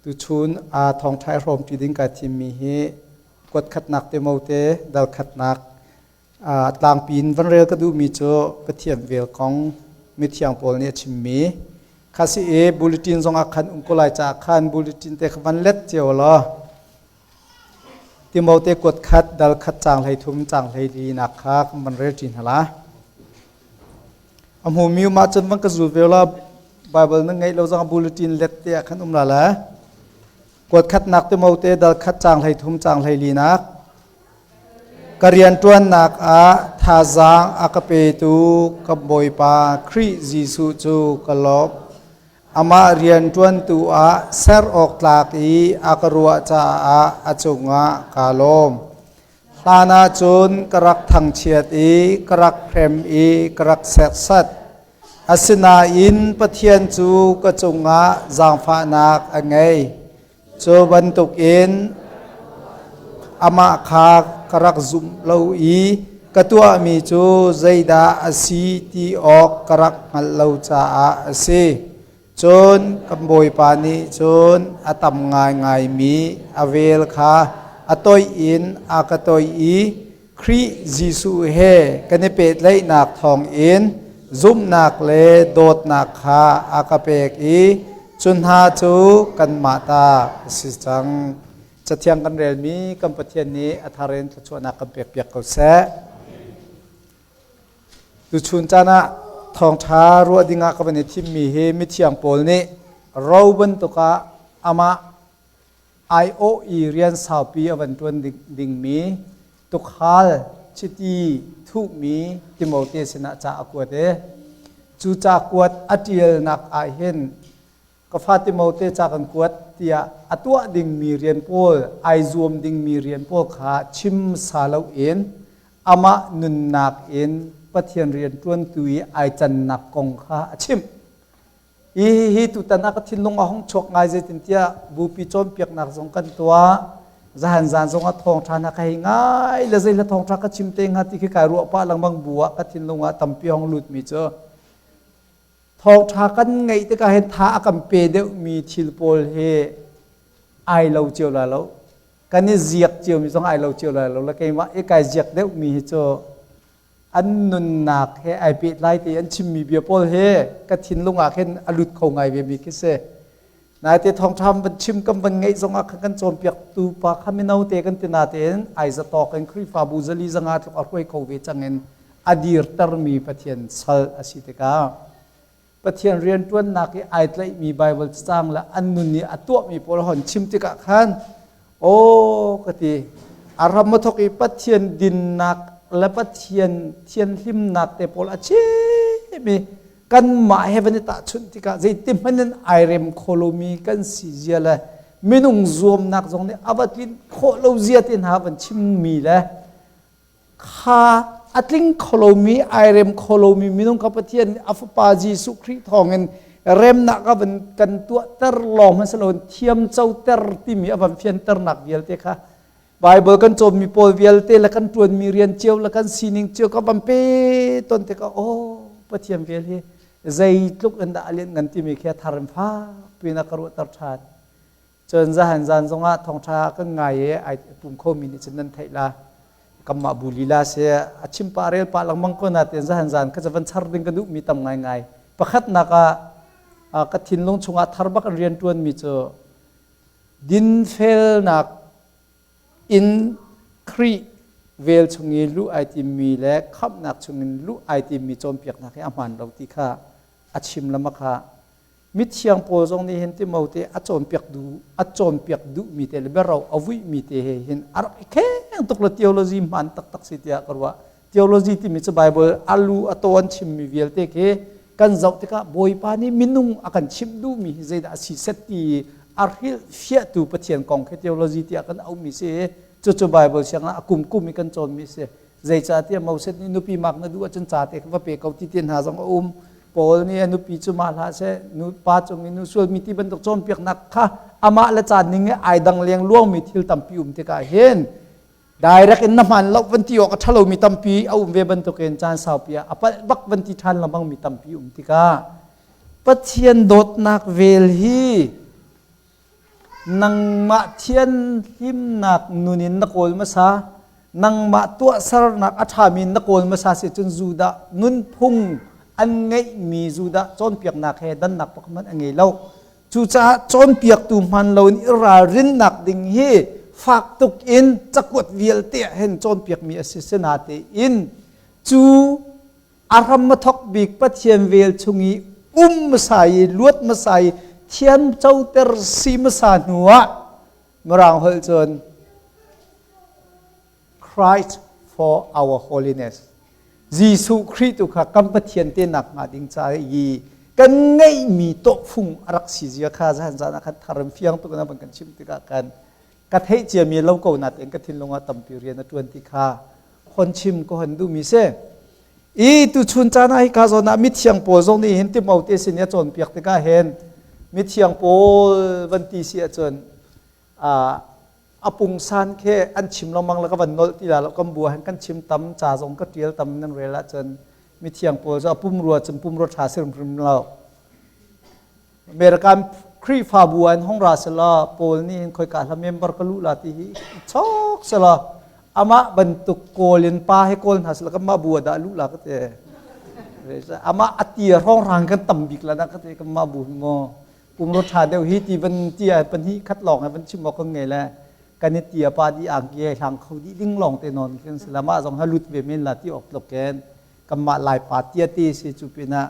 tu chun a thong thai rom ti ding ka thim mi hi kwat khat nak te mo te dal khat nak tlang pin van rel ka du mi cho pathiam vel kong mi thiang pol ne chim mi khasi e bulletin zong akhan ungkolai cha khan bulletin te khwan let cheo lo ti mo te kwat khat dal khat chang lai thum chang lai ri nak kha man re tin hala am hu mi ma chen man ka zu vela bible na ngai lo zong bulletin let te khan la la kwat khat nak te mo te dal khat chang lai thum chang lai ri nak karian tuan nak a tha zang akape tu kaboi pa khri jisu chu kalop ama rian tuan tu a ser ok tlak i akarua cha a achunga kalom hlana chun karak thang chiat i karak phrem i karak sek sat asina in pathian chu kachunga jangpha nak angai chu bantuk in ama kha karak zum lo i katua mi chu zaida asi ti ok karak ngal lo cha a ase chon kamboi pani chon atam ngai mi avel kha atoi in akatoi i khri jisu he kane pe lai nak thong in zum nak le dot nak kha akapek i chun ha chu kan mata sistang chatiang kan rel mi kam pathian ni atharen chona kam pek pek ko se tu chun chana thong tha ru adinga ka bani thim mi he mi thiang pol ni roban to ka ama io e rian sau pi avan tuan ding mi to khal chiti thu mi timote sina cha akwate chu cha kwat atiel nak a hen ka fatimote cha kan kwat tia atua ding mi rian pol ai zoom ding mi rian pol kha chim salau in ama nun nak in pathian rian tuan tui ai chan nak kong kha achim hi tu tanak thin long ahong chok ngai je tin tia bu pi chom piak nak jong kan tua zahan zan jong a thong thana kai ngai la zai la thong thak ka chim te nga ti ki kai ru pa lang bang buwa ka thin long a tampi hong lut mi cho thong tha kan ngai te ka hen tha akam pe de mi thil pol he ai lo chiu la lo kan ni ziak chiu mi jong ai lo chiu la lo la kai ma e kai ziak de mi cho an nun nak he ai pi lai ti an chim mi bia pol he ka thin lunga khen alut khau ngai be mi ki se nai te thong tham ban chim kam ban ngai zonga kan chom piak tu pa khaminau te kan tina ten ai za to kan khri fa bu zali zanga thu arkoi khau ve changen adir tar mi pathian sal asite ka pathian rian tuan nak ki ai tlai mi bible chang la an nun ni atwa mi pol hon chim ti ka khan o kati aram ma thoki pathian din nak la pathian thian hlim nak te pol ache mi kan ma heaven ta chun ti ka zai tim hanen irem kholomi kan si ziala minung zoom nak jong ne abatin kholo zia tin haban chim mi la kha atling kholomi irem kholomi minung ka pathian afpa ji sukri thongen rem na ka ban kan tu tar lom hasalon thiam chau ter ti mi aban fian ter nak bial te kha Bible kan chom mi pol vial te la kan tuan mi rian cheu la kan sining cheu ka bampe ton te ka o pathiam vial he zai tluk anda alien ngan ti mi khe tharam pha pina karu tar that chon za han zan zonga thong tha ka ngai e ai pum kho mi ni chen thai la kamma bulila se achim parel pa lang mang ko na te za han zan ka javan char ding ka du mi tam ngai ngai pakhat na ka thin long chunga tharbak rian tuan mi cho din fel nak in khri vel chungi lu ai ti mi le khap nak chungin lu ai ti mi chom piak na ke aman lo ti kha achim lama kha mit chiang pol jong ni hen ti mote a chom piak du mi te le berau avui mi te he hin ar ke tok la theology man tak tak sitia karwa theology ti mi cha bible alu aton chim mi vel te ke kan zau te ka boi pa ni minung akan chim du mi zeida si set ti arhil fia tu pathian kong ke theology ti akan au mi se chu bible siang akum kum mi kan chon mi se zai cha ti mau set ni nupi mak na du achan cha te ka pe kau ti tin ha jong pol ni nupi chu ma la se nu pa chung mi nu sul mi ti ban tok chom piak nak kha ama la cha ning ai dang leng luang mi thil tam pi te ka hen direct in naman lo van ti ok thalo mi tam pi au ve ban to ken chan sau pia apa bak van ti than lamang mi tam pi ti ka pathian dot nak vel hi nang ma thian him nak nunin na kol masa nang ma tua sar nak athamin na kol masa se chun zuda nun phung an ngei mi zuda chon piak nak he dan nak pakman angei lo chu cha chon piak tu man lo ni ra rin nak ding hi fak tuk in chakut vial te hen chon piak mi asisenate in chu aram ma thok bik pathian vel chungi masai luat masai thiam chau ter si masa nuwa marang hol chon Christ for our holiness Jisu Christ tu kha kam pathian te nak ma ding cha yi kan ngai mi to phung arak si jia kha jan jan kha tharam fiang tu kana ban kan chim ti ka kan ka thei chia mi lo ko na teng ka thin longa tam pi rian na 20 kha khon chim ko han du mi se i tu chun cha na hi ka zo na mi thiang po zong ni hin ti mau te sin ya chon piak te ka hen mi thiang po van ti si a chon apung san khe an chim lo mang la ka van nol ti la lo kam bua han kan chim tam cha zong ka tial tam nang re la chon mi thiang po zo pum ruwa chum pum ro tha sem pum lo American kri fa buan hong ra sala pol ni khoi ka la member ka lu la ti hi chok sala ama bentuk kolin pa he kol has la ka ma bua da lu la ka te ama atia rong rang kan tam bik la da ka te ka ma bu ngo pum ro tha deu hi ti ban ti a pan hi khat long a ban chim mo ka nge la kan ni tia pa di ang ye thang khau di ding long te non ken sala ma jong ha lut ve men la ti ok lok ken kamma lai pa tia ti si chupina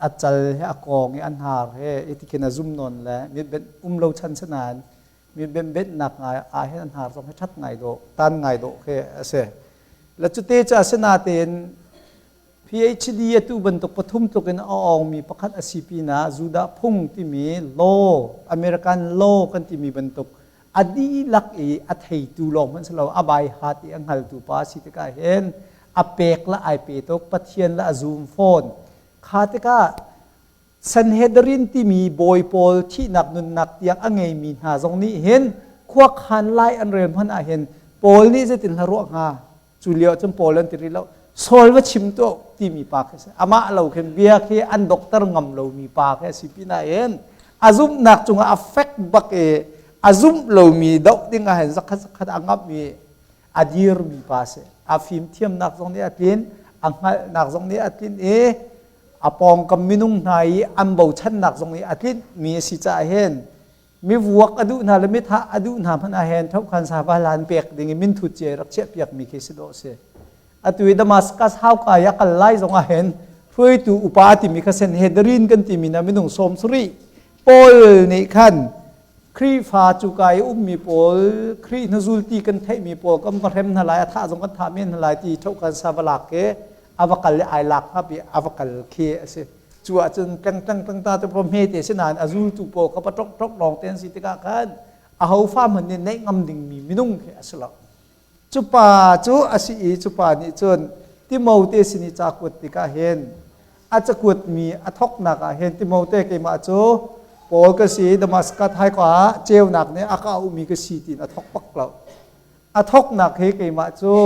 achal he akong he anhar he itikena zum non la mi ben lo chan sanan mi ben nak ngai a he anhar jong he that ngai do tan ngai do he ase la chu te cha sena ten PhD tu ban tok pathum tok en ong mi pakhat asipi na juda phung ti mi law American law kan ti mi ban tok adi lak e athei tu long man salo abai hati anghal tu pa si te ka hen apek la ai pe tok pathian la zoom phone khate ka sanhedrin ti mi boy pol thi nak nun nak tiang angei mi ha jong ni hen khwak han lai an rem han a hen pol ni je tin haro nga chulio chum polan ti ri lo solwa chim to ti mi pa khe ama lo khen bia khe an doctor ngam lo mi pa khe sipina hen azum nak chunga affect bak e azum lo mi dok ding a hen zakhat angap mi adir mi pa se afim thiam nak jong ni atin angal nak jong ni atin e apong kam minung nai am bo chan nak jong ni atin mi si cha hen mi vuak adu na le mi tha adu na phan a hen thau khan sa ba lan pek ding min thu che rak che piak mi khe si do se atui Damascus how ka ya kal lai jong a hen hrui tu upati mi kha sen hedrin kan ti mi na minung som suri pol ni khan kri fa chu kai mi pol kri na zulti kan thai mi pol kam ka rem na lai tha jong kan tha men na lai ti thau kan sa ba lak ke avakal ai lak ha bi avakal khe ase chua chun tang ta te prom he te sinan azul tu po ka patok tok long ten si te ka khan a ho fa man ne nei ngam ding mi minung khe asla chupa chu asi i chupa ni chun ti mau te sini cha kut ti ka hen a cha kut mi a thok na ka hen ti mau te ke ma chu pol ka si Damascus hai kwa cheu nak ne a ka u mi ka si tin a thok pak lo a thok nak he ke ma chu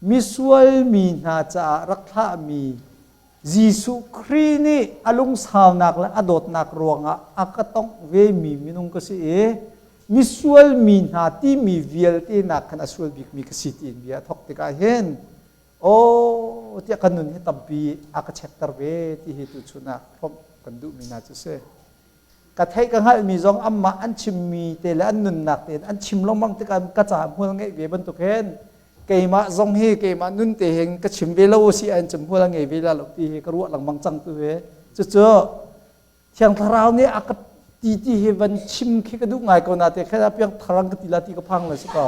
misual mi na cha rakha mi Jisu Christ ni alung saw nak la adot nak ruanga akatong ve mi minung ka si e misual mi na ti mi vial ti nak kan asul bik mi ka si tin bia thok ti ka hen o ti kanun he tampi aka chapter ve ti hi tu chuna phom kan du mi na chu se ka thai ka hal mi jong amma an chim mi te la an nun nak te an chim long mang te ka cha hol ngai ve ban tu hen keima zong he keima nun te heng ka chim ve lo si an chim hol ngai ve la lo ti he ka ruwa lang mang chang tu he chu chu thiang tharau ni aka ti he van chim khi ka du ngai ko na te kha piang tharang ka ti la ti ka phang la su ka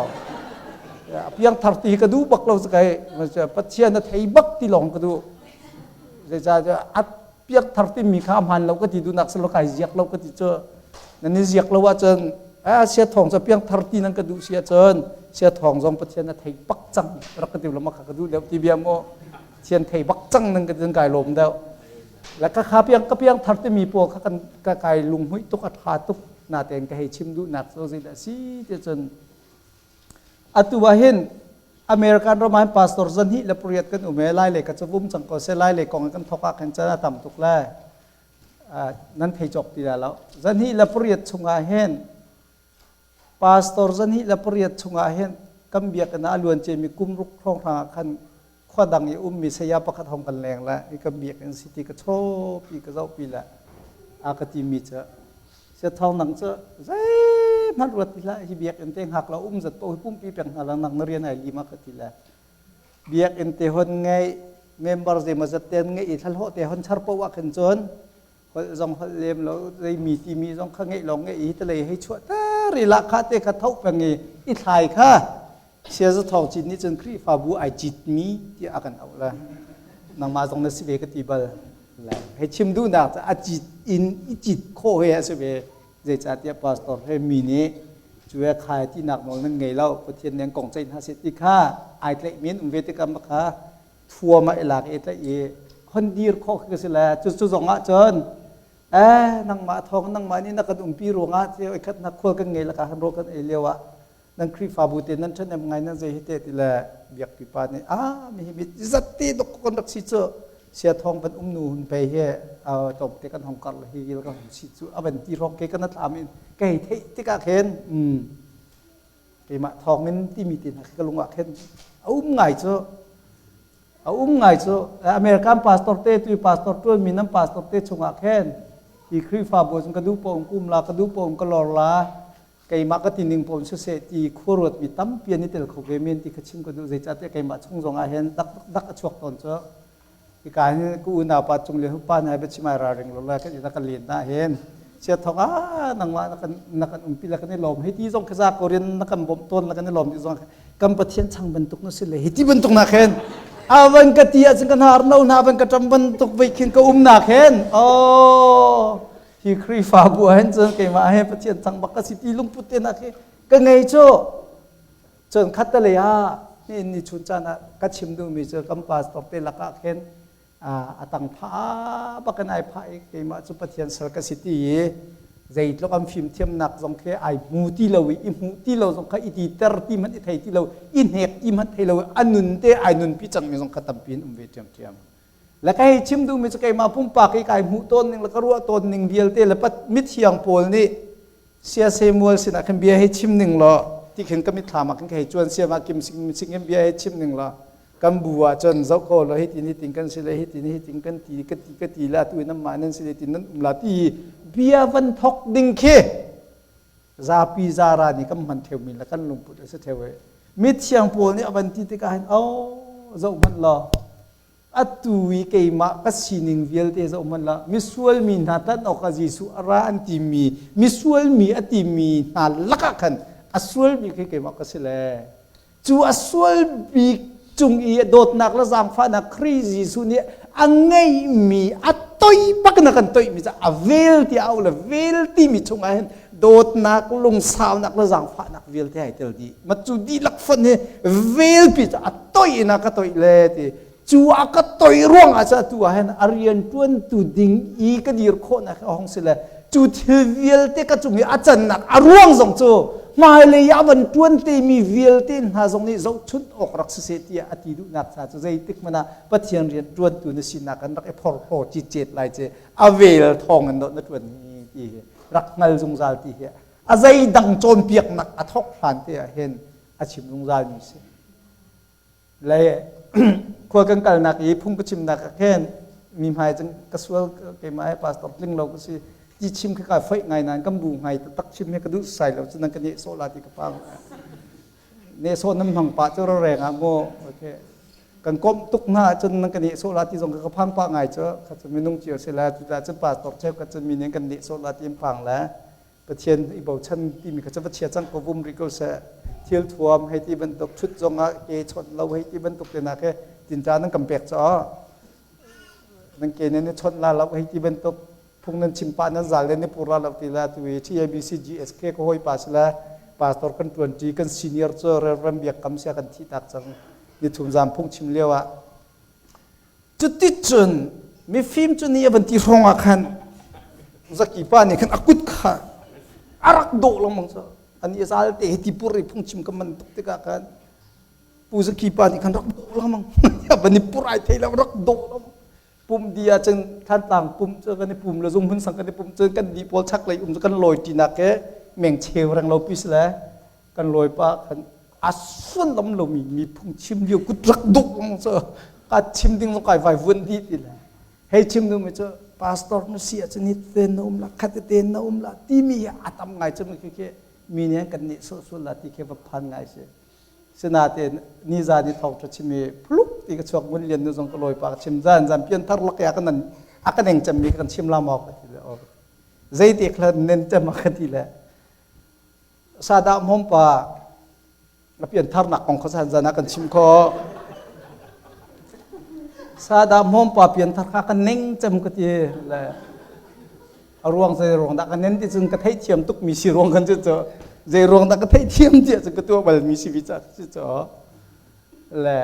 piang thar ti ka du bak lo sa kai ma cha pathian na thei bak ti long ka du ja at piak thar ti mi kha man lo ka ti du nak sa lo kai jiak lo ka ti cho na ni jiak lo wa chen a sia thong sa piang thar ti nang ka du sia chen sia thong jong pathian na thei bak chang rak ka ti lo ma kha ka du le ti bia mo thian thei bak chang nang ka ding kai lom dau la ka kha piang ka piang thar ti mi po kha kan ka kai lung hui tuk a tha tuk na ten ka hei chim du nak so ji da si te chen atu wa hin American Roman pastor zan hi la puriat kan ume lai le ka chawum chang ko se lai le kong kan thoka kan chana tam tuk la นั้นเพจบตีแล้วจันฮีละปริยชงอาเฮนพาสตอร์จันฮีละปริยชงอาเฮนกัมเบียกันอาล้วนเจมีกุมรุกครองทางขันขวาดังยี่มีสยามประคัตหงกันแรงละอีกัมเบียกันสิติกระโชปีกระเจ้าปีละอากติมีเจเสียทองหนังเจเฮ้มันรวดปีละที่เบียกันเตงหักเราจัดโตให้ปุ่มปีเปียงหาลังนักนักเรียนไอรีมากติละเบียกันเตหนไงเมมเบอร์เดมาจัดเต็มไงอีทัลโหเตหนชาร์ปว่าขันจนคนจงเลมเราได้มีที่มีจงข้างไงลงไงอีทะเลให้ช่วยแต่รีลักขาเตะขัดเท้าเป็นไงอีไทยค่ะเสียจะทองจิตนี้จนครีฟาบูไอจิตมีที่อากันเอาละนางมาตรงนั้นสิเวกติบัลละให้ชิมดูนะจะอาจิตอินอีจิตโคเฮียสิเวเจจัดเดียพาสตอร์ให้มีนี้ช่วยขายที่หนักมองนั่งไงเล่าประเทศยังกองใจหาเศรษฐกิจค่ะไอเล็กมินเวทีกรรมค่ะทัวร์มาหลักเอตเอคนดีร์โคคือสิละจุดสุดสองอ่ะจนนางมาทองนางมานี่นักการปีรวงอ่ะที่ไอ้ขัดนักขวกันไงละกันโรกันเอเลียวะนั่นครีฟาบูเตนั่นฉันยังไงนั่นจะเหตุที่ละเบียกปีปานี่มีจัตติดกคนรักสิเจอเสียทองเป็นนูนไปเฮตบเตกันห้องกันเลยฮิลก็สิจูเป็นที่รองเกกันนั่นทำอินเกยที่กาเข็นเกยมาทองนั้นที่มีตินก็ลงว่าเข็นไงเจอไงเจออเมริกันพาสปอร์ตเตตุยพาสปอร์ตตัวมีน้ำพาสปอร์ตเตชงอาเข็นที่ครีฟาบูจงกระดูปองกุมลากระดูปองกลอลาไก่มาก็ตินิงผมเสียที่ขวดมีตั้มเปียนี่เตลเขาเวมินที่ขชิมก็ดูใจจัดไก่มาชงจงอาเห็นดักชวกตอนเจ้าที่การนี้กูอุณาปัจจุบันหุบปานให้เป็นชิมาราเริงลงแล้วก็จะนักเรียนนะเห็นเสียทองนังว่านักอุ้มปีแล้วก็ในลมให้ที่จงขจากเรียนนักบ่มต้นแล้วก็ในลมที่จงกำปะเทียนช่างบรรทุกนั่นสิเลยที่บรรทุกนักเห็นอาวันกติอาจึงกันหาร์นาอาวันกจำบรรทุกไปขินก็นักเห็นที่ครีฟาบัวเห็นจนเกี่ยมาให้ประเทศทางบักกะสิตีลุงพุทธนักก็ไงโจจนคัตเลยนี่ชุนจานะกัดชิมดูมีเจอกัมปาสตอเตลักเห็นตังพาบักกันไอพายเกี่ยมาจุประเทศสระกสิตีใจลูกอัมฟิมเทียมนักจงแค่ไอมูตีเราอิมูตีเราจงแค่อิตีเตอร์ตีมันอิไทยตีเราอินเฮกตีมันไทยเราอันนุนเตไอนุนพิจังมีจงขัดตัมปินเวทีมเทียมแล้วก็ให้ชิมดูมีจะไก่มาพุ่มปากไก่หูต้นหนึ่งแล้วก็รัวต้นหนึ่งเบียลเตแล้วปัดมิดเชียงโพลนี่เสียเซมัวสินะคันเบียให้ชิมหนึ่งล้อที่เห็นก็มิดถามาคันไก่จวนเสียมากิมสิงเบียให้ชิมหนึ่งล้อกัมบัวจนเจ้าโคเราให้ตีนี่ติงกันสิเลยให้ตีนี่ให้ติงกันตีละตัวน้ำมันนั่นสิเลยตีนั้นละตีเบียวันทกดิ่งเคซาปีซารานี่ก็มันเทวมินแล้วกันลงปุถุเทวมิดเชียงโพลนี่วันที่ที่กันเจ้ามันล้ออัตุวิเกยมาคัสินิงเวลเตจะอมันละมิสวลมีนาตันออกาจิสุอาราอันติมีมิสวลมีอติมีนาลักขันอัสวลมีเกยมาคัสิเลจูอัสวลมีจุงอีโดดนักละสังฟ้านักครีจิสุเนี่ยอันไงมีอัตโตยปักนักันโตยมิจะอเวลที่เอาละเวลที่มีจงอาเห็นโดดนักลงสาวนักละสังฟ้านักเวลที่ให้เตลดีมาจูดีลักฟันเนี่ยเวลพิจะอัตโตยนักโตยเลที่จูอาก็ต่อยร่วงอาจจะตัวเห็นอารียนต้นตูดิ่งอีก็ดีร์โคนะห้องสิละจูที่เวลเตก็จูมีอาจารย์นักอาร่วงสองจูมาเลยยาวันต้นเตมีเวลเตนหาสองนี้เราชุดออกรักษาเสียที่อติดุนักษาจะใจติกมันนะปฏิญาณเรียนต้นตูนสินักกันรักไอ้พอร์โปจิเจตไลเจอาเวลทองกันโดนต้นนี้ที่รักเงลจงซาลที่อาใจดังโจนเปียกหนักอาทอกผ่านที่เห็นอาชิมจงซาลมีสิเลยควกันกันนักอีพุ่งกชิมนักแค่มีหายจังกระสวลเกี่ยมาให้พาสตอร์ลิงเราก็สิที่ชิมแค่ไฟไงนั้นกำบูไงตักชิมให้กระดูใส่เราจะนั่งกันเนี่ยโซลาติกระปังเนี่ยโซน้ำหังปะจะแรงอ่ะโง่โอเคกันก้มตุกหน้าจนนั่งกันเนี่ยโซลาติส่งกระพังปะไงเจ้าเขาจะไม่นุ่งเจียวเสร็จแล้วจะจะพาสตอร์เช็คก็จะมีเนี่ยกันเนี่ยโซลาติมพังแล้วประเทศอีโบชันที่มีเขาจะประเทศจังกบุมริโกเซเที่ยวทวมให้ที่บรรทุกชุดจงอาเกชนเราให้ที่บรรทุกเลยนะแค่จินจานั่งกำเปียกจ้อนั่งเกณฑ์เนี่ยชนลาเราให้ที่บรรทุกพวกนั้นชิมปานั้นจ่ายเลยเนี่ยปุระเราตีละตัวที่ ABC GSK ก็ห้อยปัสละปัสตอร์กัน20กันซีเนียร์จ้อเริ่มเบียกคำเสียกันที่ตักจังนี่ทุ่มจามพุ่งชิมเลี้ยวอ่ะจุดที่จนมีฟิล์มจุดนี้บันที่รองอาคันสักกี่ปานี่กันอากุดขาอารักโดลงมั้งจ้ะอันนี้สาลเตะที่ปุริพุ่งชิมกันมันตุกติกากันปูสักกี่ปานี่กันรักโดลงมั้งบันนี้ปุระไทยแล้วรักโดลง ปุ่มเดียจนท่านต่างปุ่มเจอกันในปุ่มเราdùngหุ่นสังกันในปุ่มเจอกันดีพอชักเลยจะกันลอยจีนักแกเม่งเชวรังเราพิสแล้วกันลอยปะกันอาส่วนลำเรามีพุ่งชิมเดียวกุดรักดุกมั้งเจอการชิมดิ้งเราไก่ไฟวุ่นดีทีละให้ชิมดูมั้ยเจอพาสตอร์นุเสียจะนิดเตนนุ่มละขัดเตนนุ่มละที่มีอาตมไงจะมันคือมีเนี่ยกันนี่สุดละที่แค่พันไงเสียสนาเตนี่จานี่ทอกจะชิมีพลุกที่กระชากมันเรียนดูส่งก็ลอยปากชิมจานเพียนทาร์ลักยากันนั่นอากันเองจะมีกันชิมลามอกทีละใจเด็กละเน้นจะมากันทีละซาดามอมปาเปลี่ยนทาร์นักของเขาสันจานักันชิมคอซาดามอมปาเปลี่ยนทาร์กันเน้นจำกันทีละรวงใจรวงดักกันเน้นที่จึงกระเทียมตุกมีสีรวงกันจะใจรวงดักกระเทียมเดียจึงกระตัวบอลมีสีวิจารจะจ่อละ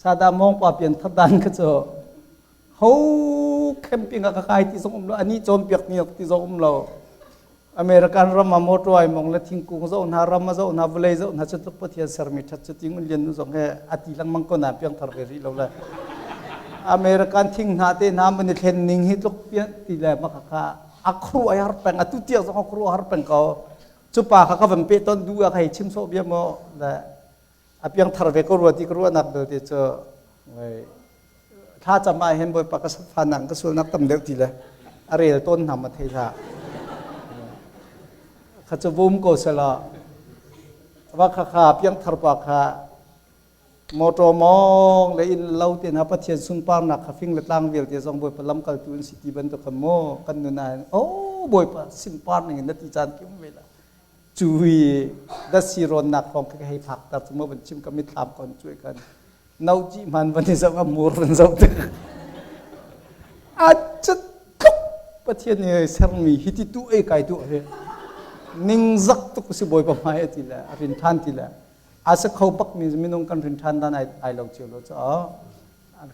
ซาดามอมปาเปลี่ยนทาร์ดันก็จะเขาแคมปิ้งกับใครที่ส่งเราอันนี้โจมเปียกนี่ที่ส่งเราอเมริกันรำมาโมโตไอมองและทิ้งกุ้งเจ้าหน้ารำมาเจ้าหน้าเวลเจ้าหน้าจะตุกปะเทียนเสร์มิทัดจะทิ้งมันเรียนนู่นส่งให้อติลังมังก็น่าเพียงทาร์เวรีเราเลยอเมริกันทิ้งหน้าเต้น้ำมันเห็นนิ่งให้ตุกเพียงตีแหลมมาค่ะอัครูไอฮาร์เปงอตุเตียส่งอัครูฮาร์เปงเขาจุปาค่ะวันเปิดต้นดูอะไรชิมโซเบียโมและอเพียงทาร์เวก็รัวที่รัวนักเดือดเจอถ้าจะมาเห็นบ่อยปากกษัตริย์ฝานังก็ส่วนนักตำเดียวทีเลยอะไรต้นทำมาเทียร์ข้าจะบุ้มโกศลว่าข้าเพียงทาร์ปากข้ามอตมองเลยอินเล่าเตียนหาปัจเจียนสุนปาร์นักข้าฟิงเล็ดล่างเวลเตียส่งบ่อยพลัมกัลตุนสิที่บันตุขโมกันนุนายโอ้บ่อยปะสินปาร์นี่นัดที่จานคิ้วเวลาจุยดัชชีรอนนักของข้าให้พักแต่สมมติบัญชีก็มิตรตามก่อนช่วยกันนาจีมันวันนี้จะว่ามูรนจะอาจจะทุกประเทศนี้เสร์มีฮิติตัวเอกไอตัวเฮนิ่งจักตุกสิบอยประมาณทีละรินทันทีละอาจจะเขาปักมีมินงกันรินทันด้านไอหลงเชียวเราจะ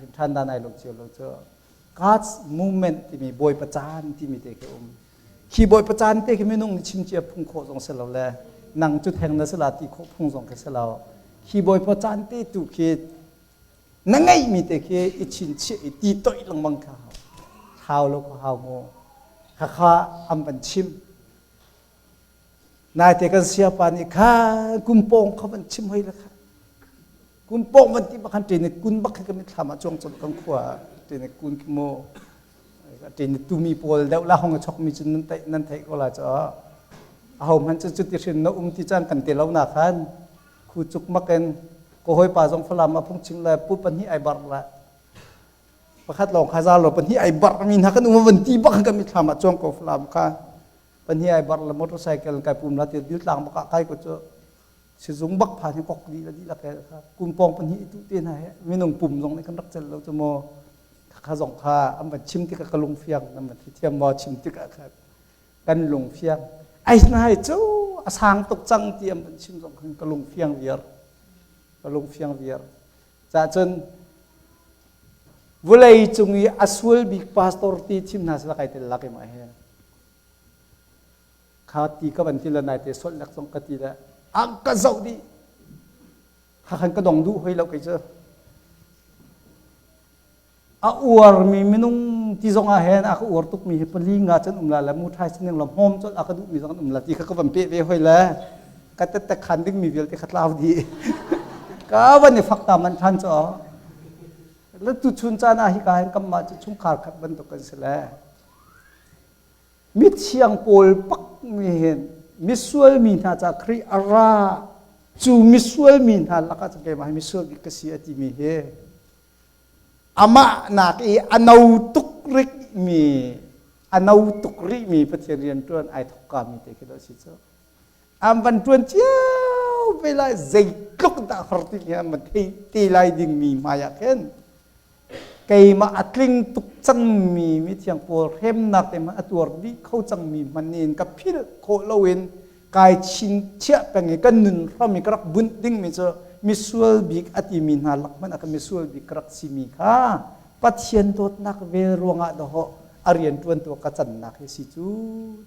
รินทันด้านไอหลงเชียวเราจะ God's movement ที่มีบอยประจานที่มีเด็กขี่บอยประจานเด็กมินงชิมเจียพุ่งโคสงเสลาแลนั่งจุดแห่งนัสลาที่โคพุ่งสงเสลาขี่บอยประจานเด็กตุกขี่นั่งไงมีแต่แค่อิชินเชี่ยตีต่อยลงบังข้าวข้าวลูกข้าวโมข้าอัมบันชิมนายเตกันเสียปานี่ข้ากุมโป่งเขาบันชิมให้ละค่ะกุมโป่งมันที่บักขันเจนกุนบักให้กันไม่ทำมาจ้องจนกังขวาเจนกุนขโมเจนตูมีโพลเดาละห้องชกมีจนนั่นเทก็ละจ้ะเอามันจะจุดที่ฉันน้องที่จันกันเตลาหน้าขันคู่จุกมักกันก็หอยป่าสองฝรั่งมาพุ่งชิมเลยปุ๊บปัญหาไอบัตรละประคัดลองข้าซาลปัญหาไอบัตรมีนักกันวันที่บักกันมีทำมาจ้องกับฝรั่งค่ะปัญหาไอบัตรละมอเตอร์ไซค์กันไกปุ่มละที่ยึดหลังบักไก่ก็จะสิจุงบักผ่านให้กอกดีละดีละแกครับกุมปองปัญหาตุเตียนให้มีหนุ่มปุ่มตรงนี้กันรักจันเราจะมอข้าสองข้าอันบัดชิมที่กะลุงเฟียงนั่นมันที่เทียมมอชิมที่กะกันลุงเฟียงไอ้นายเจ้าสางตกจังเทียมบัดชิมสองกันกะลุงเฟียงเวียร์ลงเฟียงเวียร์จากจนเวลาจงอีอัศวลบิกพาสตอร์ที่ชิมนาสละไก่เตลักเอ็มไอเฮข้าตีก็บันทีละนายเตสลักสองกตีละอังกะเจ้าดีข้าขันกระดองดูให้เราไก่เจออาอวร์มีมินุงที่สองอาเฮนอาอวร์ตุกมีเฮปลีงาจนละมูทายสิ่งลำหอมจนอาดูมีสองละที่ข้าก็บันเปะให้ละก็แต่ขันดึงมีเวลที่ขัดลาวดีก็วันนี้ฟักตามันทันจ้ะแล้วตุชุนจานาฮิกาเห็นกำมาจะชุ่มขาดขัดบันตุกันเสียแล้วมิเชียงโปลปักมีเห็นมิสวลมีนาจากครีอาราจูมิสวลมีนาลักจะเก็บมามิสวลกิกษีอติมีเฮอามานักอนาวตุกริกมีอนาวตุกริมีประเทศเรียนตัวไอทุกกามีเตกิโลสิจ้ะอันบันทวนเจ้าเวลาใจลุกตาหดที่เนี่ยมันที่ไล่ดิ่งมีมาอยากเห็นไก่มาอัดลิงตุกจังมีมิเทียงโปรเฮมนักแต่มาตัวดีเขาจังมีมันเองกับพิลโคลเวนกายชินเชี่ยเป็นไงกันนุนเพราะมีกระบุนดิ่งมีเจอมิสวลบิกอติมีนาลักมันอาจมิสวลบิกรักซิมีค่ะปัจเจียนตัวนักเวรวงอ่ะดอกอารียนตัวตัวกัจจันนักเฮสิจู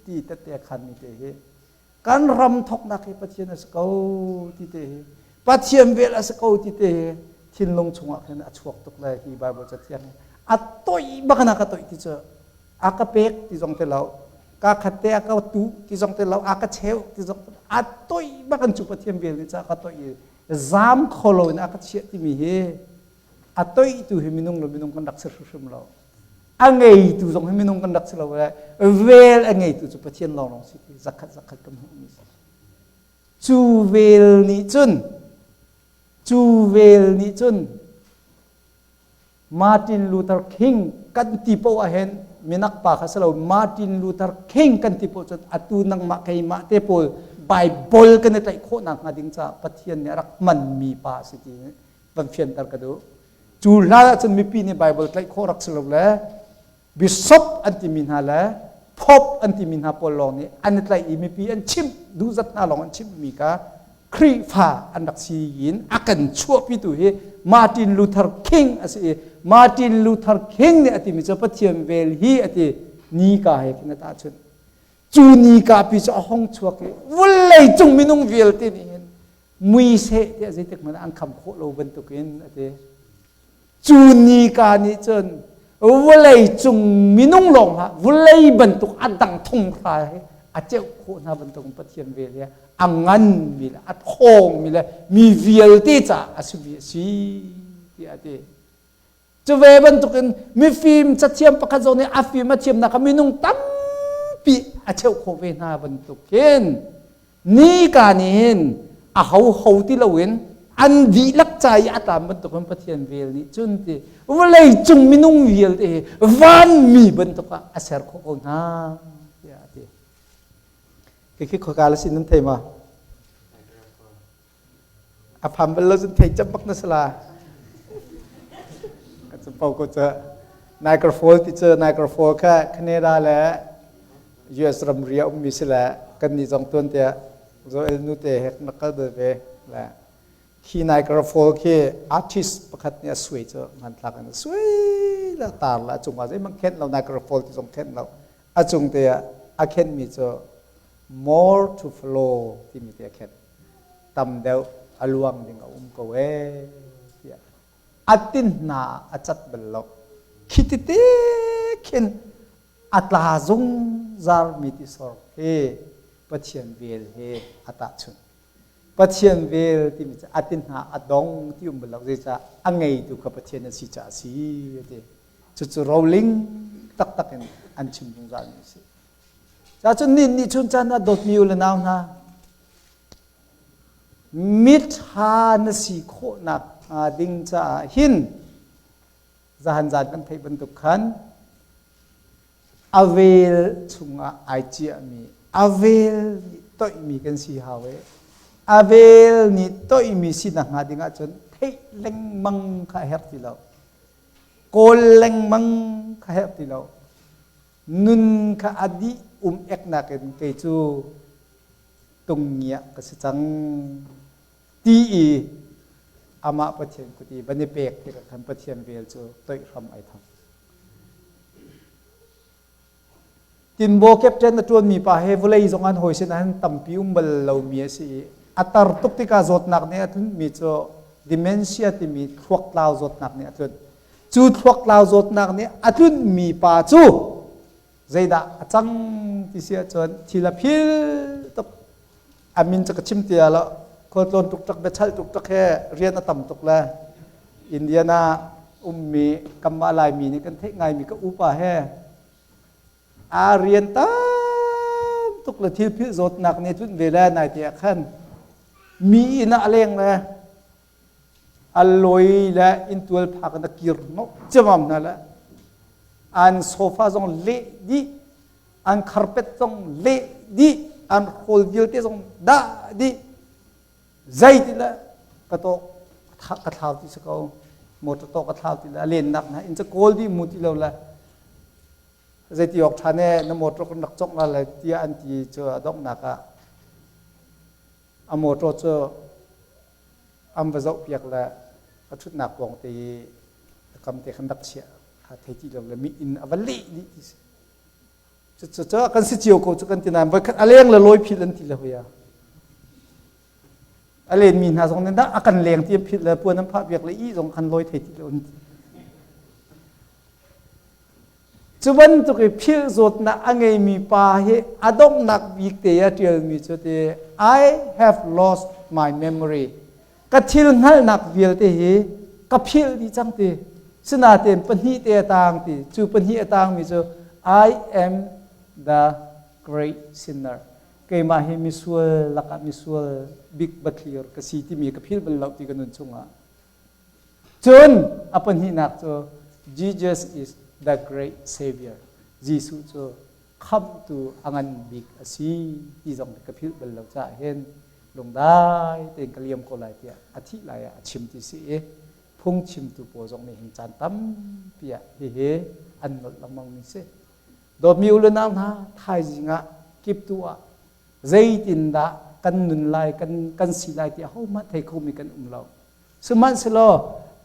ที่เตะขันมีเตะการรำทอกนักปัจเจียนสกาวที่เตะปัจเจียนเวลาสกาวที่เตะทิ้งลงชงอ่ะเห็นอชวกตกเลยที่บาบจะเทียน อัตโต้บักนักอัตโต้ที่เจออากาเป็กที่จงเตลเอากาขัดเตะอากาตุที่จงเตลเอาอากาเชวที่จงอัตโต้บักนันจุปเทียมเวลนี่จ้าอัตโต้จามโคโลนอากาเชียที่มีเฮอัตโต้ตัวเฮมินุงเรามินุงกันดักเสือชุมเราอังไงตัวจงเฮมินุงกันดักเสือเราเวลอังไงตัวจุปเทียนเราลองสิจักขัดกันหูมิจูเวลนี่จุนจูเวลนี่จุนมาร์ตินลูเทอร์คิงกันติโปอาเห็นมินักปากสลาวมาร์ตินลูเทอร์คิงกันติโปจนอตูนังมาไกมาเตโปไบเบิลกันในใจโคนักงาดิงจ้าปะเทียนเนี่ยรักมันมีปาสิทีวันเฟียนตากระดูจูลาจนมีปีในไบเบิลใจโครักสลาวแล้วบิชอปอันติมินฮาแล้วพบอันติมินฮาโปลองนี่อันนี้ใจมีปีอันชิมดูจัดน่าลองอันชิมมีกาครีฟ้าอันดักซียินอากันชั่วพิตุเฮมาร์ตินลูเทอร์คิงอาศัยมาร์ตินลูเทอร์คิงเนี่ยอติมิจะปฏิมเวลฮีอตินีกาเฮกินตาชุนจูนีกาพิจห้องชั่วเกวุลเลยจงมินุงเวลตินี่เห็นมุยเสที่อาศัยตึกมันอันคำโคโลบันตุกินอติจูนีกานี่จนวุลเลยจงมินุงลงฮะวุลเลยบันตุกอันดังทงครายอาเจ้าโคนาบันตุกปฏิมเวลเนี่ยอังงันมีละอัดโคงมีละมีเวลที่จะอาศัยสีที่อาทิจะเวบันตุกันมีฟิล์มจะเทียมประคันโซนี่อาฟิล์มมาเทียมนักมีนุ่งตั้มปีอาเจ้าโคเวนาบันตุกันนี่การนี้เห็นอาเขาที่เราเห็นอันดีลักใจอาตามบันตุกันปฏิญเวลนี้จุนที่ว่าเลยจุงมีนุ่งเวลที่วันมีบันตุกันอาเซอร์โคนาคือข้อการละสินนั้นเทมาอภัมเป็นละสินเทจำบักนัสลาก็จะพอก็จะไนโครโฟนที่เจอไนโครโฟนแค่คะแนนได้แล้วยูเอสรัมเรียมีสิละกันนี่จงตัวเดียโซเอลนูเตเฮกนักก็เดเวละที่ไนโครโฟนที่อาร์ติสต์ประคัตเนี่ยสวยเจอมันหลักกันสวยละตาละจุงว่าจะมันเข็นเราไนโครโฟนที่จงเข็นเราอาจุงเดียอาเข็นมีเจอmore to flow ที่มีแต่แค่ตำเดียวอลวงดิ่งเอาก็เวอัตินนาอัจฉริยะคิดเตคินอัตลาจงจาร์มิติสอร์เฮปัจเจียนเวลเฮอัตชุนปัจเจียนเวลที่มีอัตินนาอัดงที่บลเราจะอังไงดูกับปัจเจียนสิจ่าสิจุดเราลิงตักกันอันชิมตรงจานนี้สิจะจนนี่ชุนจันนะดดมิวเลนาวนะมิทานสิโคนักดิ่งจะหินจะหันจัดกันไทยบรรทุกขันอเวลชุงไอจีมีอเวลนี่ตัวมีกันสิฮาวอเวลนี่ตัวมีสินักงาดิ่งจนเทเล็งมังข้าเฮติเราโกเล็งมังข้าเฮติเรานุนข้าอดีเอกนักเองเกจูตรงเนี้ยก็จะจังตีอามาปะเทียนกุฏิบันเนเปกที่กับท่านปะเทียนเวลจูตัวคำไอทองติมโบเก็บเจนตัวมีป่าเฮฟเลยจงอันหอยเสนันตั้มพิวมัลเรามีสิอัตราตุกติกาจดนักเนี่ยทุนมีจูดิเมนเซียที่มีทวกลาวจดนักเนี่ยทุนจูทวกลาวจดนักเนี่ยทุนมีป่าจูใจด่าจังที่เสียจนทีละพิลตุกอามินจะกระชิมเตียแล้วคนโดนตุกตักเบชัลตุกตักแค่เรียนต่ำตุกแล้วอินเดียนามีกำมาลายมีนี่กันเทไงมีก็อุปาแห่เรียนตั้มตุกละทีพิจดหนักในทุนเวลาในเตียขันมีน่าเลี้ยงเลยอร่อยและอินตัวผักนักกิรนกจะมั่มนั่นแหละอันโซฟาจงเละดีอันคาร์เปตจงเละดีอันโฮลวิลที่จงด่าดีใจที่ละกระโตกระเท้าที่สกาวหมดโตกระเท้าที่ละเล่นนักนะอินจะโกลดีมุติเราละใจที่ออกทานเนี่ยน้ำหมดก็นักจงอะไรที่อันที่เจอดอกนักอะหมดเจออันว่าจะเปียกละชุดหนักวงตีคำเตะขันดักเชียเทจิเราเลยมีอินอวัลลีนี่จะกันสิจิโอโกจะกันที่นั่นไปกันอะไรอย่างละลอยพิลันที่ละหัวอะไรมีหน้าสองนั้นอาการแรงที่พิลเลยปวดน้ำผ้าเบียกเลยอีสองคันลอยเทจิเรา chuban to ke phil zot na angai mi pa he adong nak bik te ya tel mi chu te I have lost my memory ka thil ngal nak vial te he ka phil di chang te sina ten panhi te tang ti chu panhi tang mi chu I am the great sinner ke ma he misual laka misual big bathlir ka si ti mi ka phil ban lau ti ka nun chunga chun apan hi nak chu Jesus is the great savior Jesus chu come to angan big asi ti jong ka phil ban lau cha hen lung dai ten kaliam ko lai tia athi lai a chim ti si e phung chim tu po jong ni hing chan tam pia he he an not lamang mi se do mi ul nam ha thai jinga kip tu a zai tin da kan nun lai kan si lai tia ho ma thai ko mi kan lo suman selo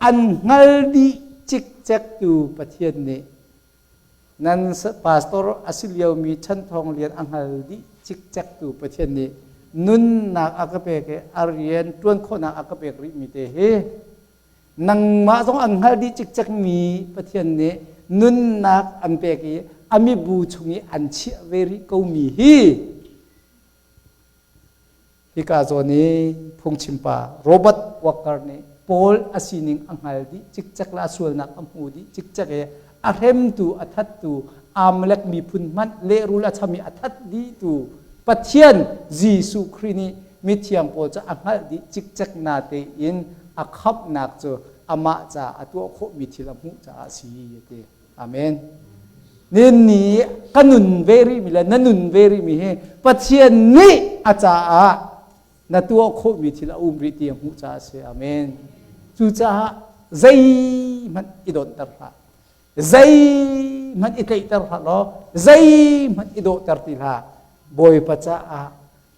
an ngal di chik chek tu pathian ni nan pastor asiliau mi chan thong lian angal di chik chek tu pathian ni nun nak akape ke arian tuan kho nak akape ri mi te he nang ma song angal di chik chek mi pathian ni nun nak an pe ki ami bu chungi an chi very ko mi hi ka zo ni phung chimpa Robert Walker ni Paul asining angal di chik chak la sul nak amu di chik chak e arhem tu athat tu amlek mi phun man le rula chami athat di tu pathian Jesu Krini mithiam po cha angal di chik chak na te in akhap nak cho ama cha atu kho mi thilam hu cha si te amen nen ni kanun very mila nanun very mi he pathian ni acha a na tu kho mi thila umri ti hu cha se amen chu cha zai man idon tar ha zai man itai tar ha lo zai man ido tar ti ha boy pacha a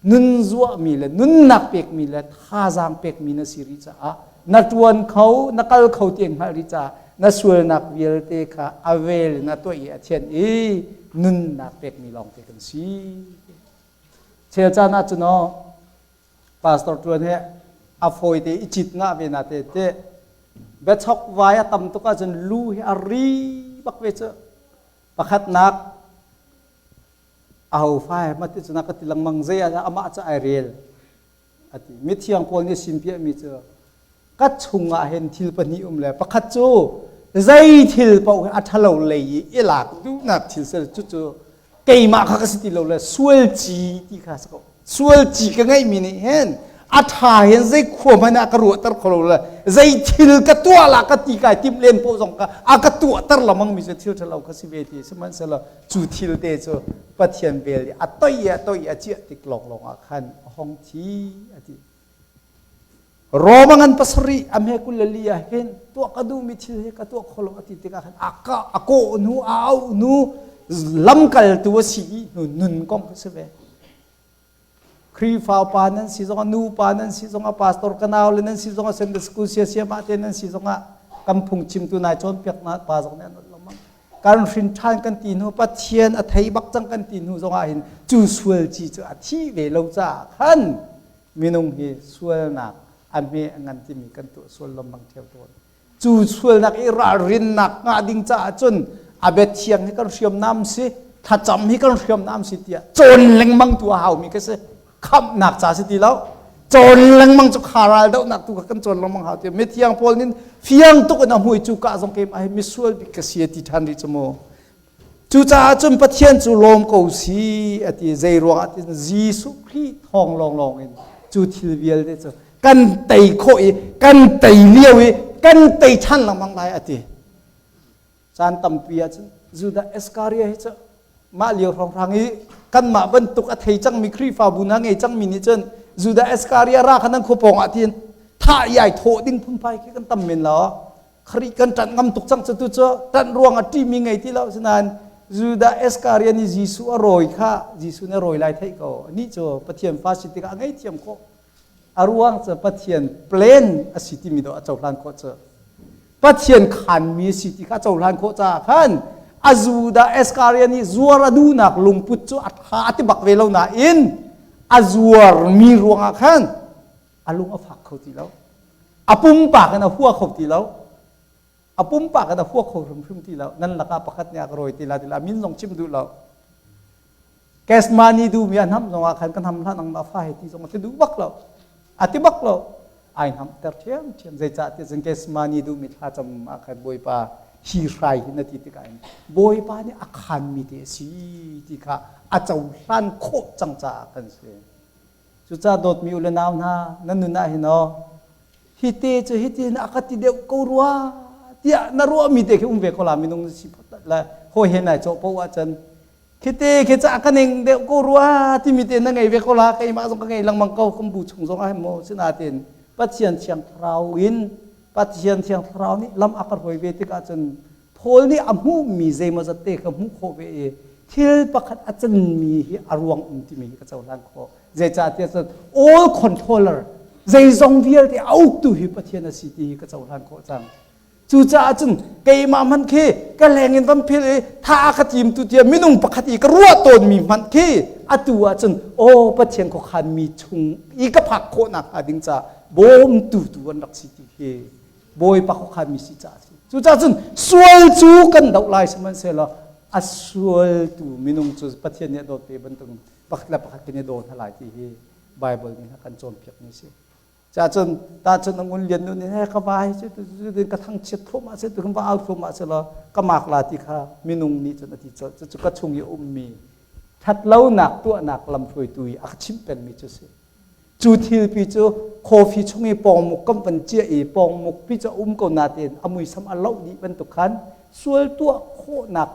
nun zuwa mi la nun nak pek mi la tha jang pek mi na siri cha a na tuan khau na kal khau tieng ha ri cha na sul nak vial te kha avel na to i athian e nun nak pek mi long te kan si chel cha na chu no pastor tuan he a foi te ichit nga ve na te te be chok waya tam to ka jan lu he ari bak ve cha pakhat nak au fai ma ti chuna ka tilang mang zai ama cha irel ati mi thiang pol ni simpia mi cha ka chunga hen thil pani le pakhat chu zai thil pau a thalo lei ilak du nak thil sel chu chu keima kha ka sti lo le sual chi ti kha sa sual chi ka ngai mi ni hen a tha hen zai kho mana ka ru tar kholo la zai thil ka tua la ka ti kai tim len po jong ka a ka tua tar lamang mi se thil thalo ka si ve ti saman sala chu thil te chu pathian bel a toi a chi tik lok long a khan hong thi ati romangan pasari amhe kulalia hen to ka du mi thil he ka to kholo ati te ka khan aka ako nu au nu lamkal tu si nun kong se ve kri fao panan si zonga nu panan si zonga pastor kanao lenan si zonga Sunday school sia ma tenan si zonga kampung chim tu nai chon pek na pa zong nan lamang kan rin than kan ti nu pathian a thei bak chang kan ti nu zonga hin chu sual chi chu a thi ve lo cha khan minung hi sual nak ame angan ti mi kan tu sual lamang theu ton chu sual nak i ra rin nak nga ding cha chun abet thiang hi kan riam nam si tha cham hi kan riam nam si tia chon leng mang tu hau mi ka se kham nak cha si ti lo chon lang mang chu kharal do nak tu kan chon lang mang ha te me thiang pol nin fiang tu na hui chu ka jong ke ai misual bi ka si ti than ri chmo chu cha chum pathian chu lom ko si ati zai ro ati Jesu Kri thong long in chu thil vial de chu kan tai khoi kan tai liawi kan tai than lang mang lai ati chan tam pia chu Judas Iscariot chu ma liu rong hi kan ma ban tuk a thei chang mi khri fa bu na nge chang mi ni chen Judas Iscariot ra khanan kho pong a tin tha yai tho ding phun pai ki kan tam min lo khri kan tan ngam tuk chang chu tu cho tan ruang a ti mi ngai ti lo sinan Judas Iscariot ni Jesu a roi kha Jesu ne roi lai thei ko ni cho pathian fa si ti ka ngai thiam ko aruang cha pathian plan a si ti mi do a chau hlan ko cha pathian khan mi si ti kha chau hlan ko cha khan azuda Iscariot ni zuara du nak lungput chu atha ati bak velo na in azuar mi ruanga khan alung a phak khoti lo apum pa kana huwa khoti lo ปุ่มปากกันพวกเขาพรุ่งที่แล้วนั่นละก็ประคัดเนี่ยกรอยทีละมินลงชิมดูแล้วแกสมานีดูมีอันทำสองอาคารกันทำท่านังมาฟ้าที่สองที่ดูบักแล้วอธิบักแล้วไอ้ทำแต่เทียมใจจ่าที่สังเกสมานีดูมีท่าจำอาคารบอยปาฮีไรนาทีที่กันบอยปานี่อาคารมีเดสีที่ข้าอาจจะรันโคจังจ่ากันเสียจุดจ่าโดดมีอุลนาวนานั่นนู่นน่ะเห็นเนาะฮิตเตจะฮิตเตนะอาคาติเดียวกูรัวที่น่ารัวมีเด็กเวกลามีนงสิบละโหเห็นไหนโจปว่าจันคิดเตคิดจะอากันเองเด็กกูรัวที่มีเตนั่งไงเวกลาใครมาส่งใครลังมังเก้าคำบูชงส่งให้โมสินาเตนปัจเจียนเชียงทราวินปัจเจียนเชียงทราวนี่ลำอาการหอยเวติกาจันพอลนี่อามูมีเจมาจะเตะกับมูโคเวที่ประคัดอาจารย์มีอารวงที่มีกับเจ้าลังโคเจจ่าที่จัน all controller เจจงเวียที่เอาตัวหิปัจเจียนสิที่กับเจ้าลังโคจังจู่จ้าจันเกยมามันเคก็แรงเงินวันเพียรถ้าขจิมตุเทียมินุ่งประคัดอีกรัวตนมีมันเคอตัวจันโอ้ปัจเจียนขขันมีชุงอีกผักโคนักอดิงจ้าบ่มตัววันรักสิที่เฮบอยปักขันมีสิจ้าจู่จ้าจันสวลจูกันดอกลายสมันเสละอัสวลตูมินุ่งจู่ปัจเจียนเนี่ยโดดไปบนตรงปักละปักกันเนี่ยโดนทลายที่เฮไบเบิลนี่นะกันโจมเพียกนี่สิจ้าจนตาจนองุ่นเรียนนู่นนี่ให้ขบายจะกระทั่งเช็ดทุ่มมาเสร็จถึงว่าเอาทุ่มมาเสร็จแล้วก็มากลาติค่ะมินุงนี่จนอาทิตย์จะกระชงยอุ้มมีทัดเล่าหนักตัวหนักลำถวยตุยอักชิมเป็นมิจุเสจูทิลปีจูโคฟีชงอีปองมุกกำปันเจียอีปองมุกพี่จะอุ้มกนาเตนอมุยสำอัลเล่าดีเป็นตุกขันส่วนตัวโคหนัก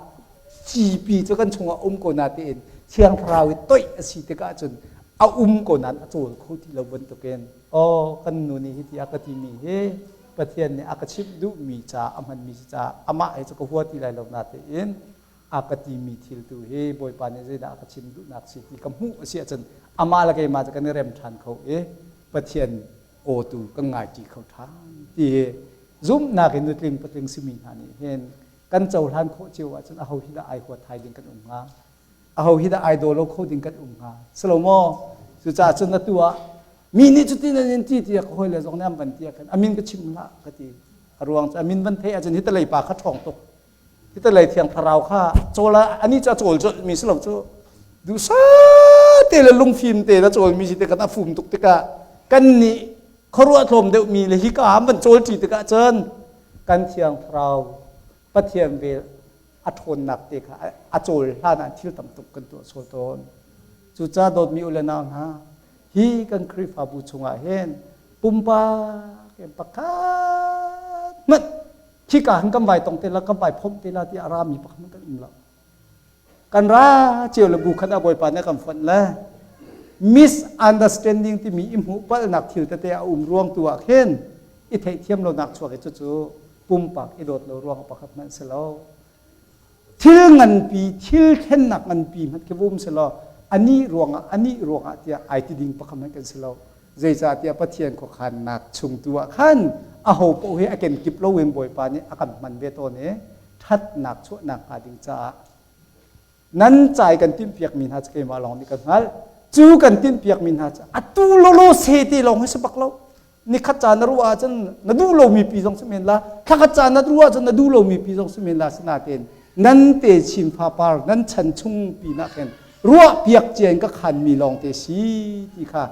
จีปีจะกันชงอุ้มกนาเตนเชียงพราวิต้อยสิติกาจนเอาอุ้มกนั้นโจลคู่ที่เราบนตุเกนอ๋อกันนูนี่ที่อากาศมีเฮประเทศเนี่ยอากาศชิบดูมีจ้าอามันมีจ้าอามาไอจะก็หัวที่ไรเราหน้าเตอินอากาศมีทิลตูเฮบอยปานเนี่ยจะอากาศชิบดูนักสิที่กำหูเสียจนอามาละเกมาจะกันเริ่มทันเขาประเทศโอตูก็ง่ายที่เขาทางที่ซุ่มนักนุตริงปฏิงสิมินานี่เห็นกันเจ้าท่านโคเจียวจนเอาฮิดาไอหัวไทยดิ้งกันงาเอาฮิดาไอโดโลโคดิ้งกันงาสโลโมจุดจ่าจนนัตัวมีนิจุดที่นั่นที่ที่เขาเลยส่งน้ำบันเทียกันอามินก็ชิมละก็ที่รวงอามินบันเทียอาจารย์ฮิตเลยปากขัดทองตกฮิตเลยเทียงพราวข้าโจละอันนี้จะโจลมีสลบโจดูซาเตละลุงฟิล์มเตละโจลมีสิเตกันฝุ่มตุกติกะกันนี่เขารู้อารมณ์เดียวมีเลยฮิกามันโจลจิตกะเจินกันเทียงพราวปะเทียมเวอัทนหนักเตะอโจลท่านั้นที่ต่ำตุกกันตัวโซตนจุดจ้าโดดมีอุลนาฮะฮีกันคริฟาบูชงอาเฮนปุ่มปาเก็บปากกามันที่การกำไวตรงเตละกำไวพบเตละที่อารามีปากมันกันอิ่มละกันราเจียวระบุขันอาบอยปานเนี่ยกำฟันละ misunderstanding ที่มีอิมหูปัลนักทิวแต่เอาร่วงตัวเฮนอิเทเทียมเราหนักชัวร์กันจู่ๆปุ่มปากอิโดดเราร่วงปากมันเสลาทิลเงินปีทิลเข็นหนักเงินปีมันเก็บวุ้มเสลาอันนี้รวงที่ไอที่ดิ่งปะคำนั้นกันสิเราเจจ่าที่ปะเทียนก็ขันนักชุมตัวขันอาหูปะเฮอเกนกิบโลเวนบอยปานี่อากันมันเวทเนี่ยทัดหนักชั่วหนักอาดิ่งจ่านั้นใจกันติ้มเปียกมินฮัจเกมาลองนี่กันฮัลจูกันติ้มเปียกมินฮัจอัตุโลโลเซติลองให้สบักเรานี่ขัดจานรู้ว่าจันนดูโลมีปีสองสมิลละข้าขัดจานรู้ว่าจันนดูโลมีปีสองสมิลละสนาเตนนั้นเตชิมพาปาร์นั้นฉันชุ่งปีนักเห็นรัวเปียกเจียนก็ขันมีลองเตสีที่ค่ะ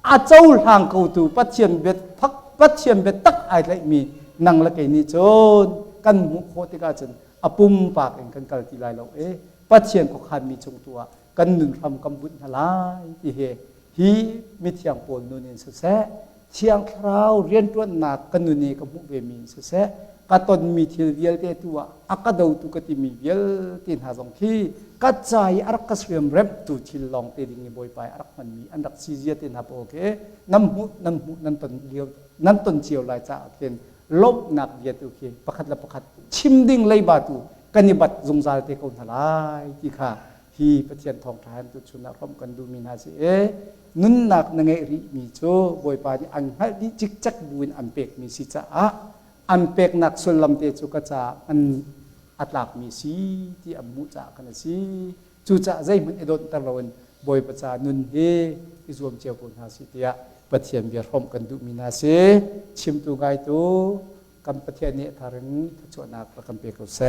อาเจ้าทางกูตูปัจเจียนเบ็ดพักปัจเจียนเบ็ดตักอะไรมีนังละเกนี่โจนกันมุขโคติกาจนอปุ่มปากเองกันกัลติไลเราปัจเจียนก็ขันมีจงตัวกันหนึ่งทำกำบุญทลายที่เฮฮีมิเทียงปนนูนินสุเสเชียงคราวเรียนตัวหนักกันนูนีกับมุเวมีสุเสกัตนมีทิลเวียลเตตัวอากาดูตุกติมีเวียลตินหาสองที่กัจจายอารักษเรียมเร็บตุทิลลองเตดิงบอยไปอารักมันมีอันดักซีเจียตินหาโอเคน้ำหูนั่นตนเลียวนั่นตนเจียวลายจ่าเป็นลบหนักเวียตุโอเคประคัดละประคัดชิมดิ่งเลยบาตุกันิบัตจงซาเตกุนทลายที่ค่ะที่ประเทศทองทานตุชุนร่วมกันดูมินาสินุนหนักนังเอริมีโจบอยไปอันให้ดิจิกจักบุญอันเป็กมีสิจ้าอันเป็กนักสุลลัมเตจุกจ้าอันอัตลักมีสีที่อัมมุจ้ากันสิจูจ้าใจมันเอดอนตะลอนบอยประจานุนเฮที่รวมเจ้าปุณหาสิเตียประเทศเบียร์ร่วมกันดูมินาสิชิมตุไกตู กันประเทศนี้ทารึงชวนักประกันเปียกเส